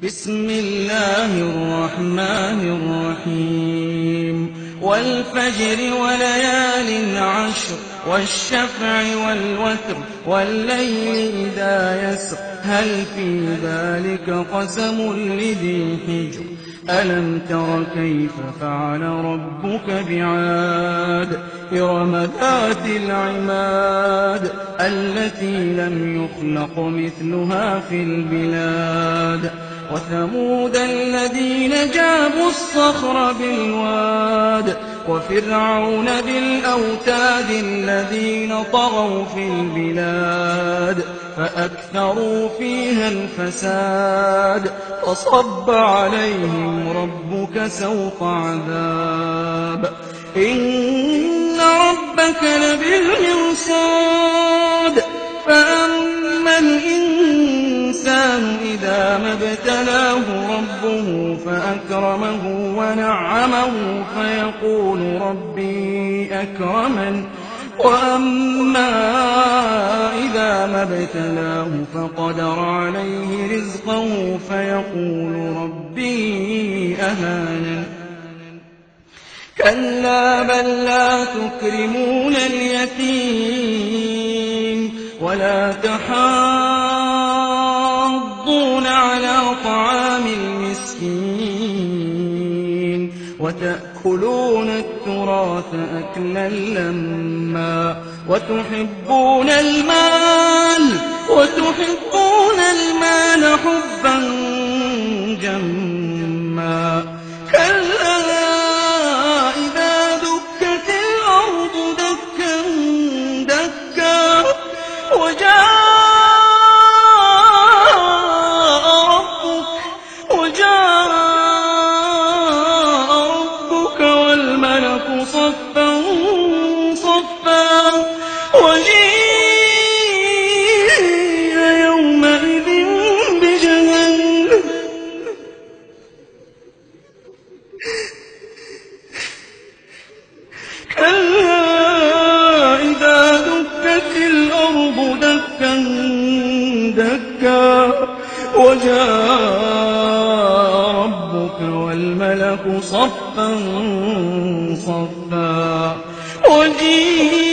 بسم الله الرحمن الرحيم والفجر وليال عشر والشفع والوتر والليل إذا يسر هل في ذلك قسم لذي حجر ألم تر كيف فعل ربك بعاد إرم ذات العماد التي لم يخلق مثلها في البلاد وثمود الذين جابوا الصخر بالواد وفرعون بالأوتاد الذين طغوا في البلاد فأكثروا فيها الفساد فصب عليهم ربك سوط عذاب إن ربك لبالمرصاد فأما الإنسان إذا ما ابتلاه ربه فأكرمه ونعمه فيقول ربي أكرمن وأما إذا ما ابتلاه فقدر عليه رزقه فيقول ربي أهانن كلا بل لا تكرمون اليتيم ولا تحاضون على طعام المسكين وتأكلون التراث أكلا لما وتحبون المال حبا جما كلا إذا دكت الأرض دكا دكا وجاء ربك والملك صفا صفا وجيء يومئذ بجهنم كلا إذا دكت الأرض دكا دكا وجاء ربك والملك صفا صفا وجيء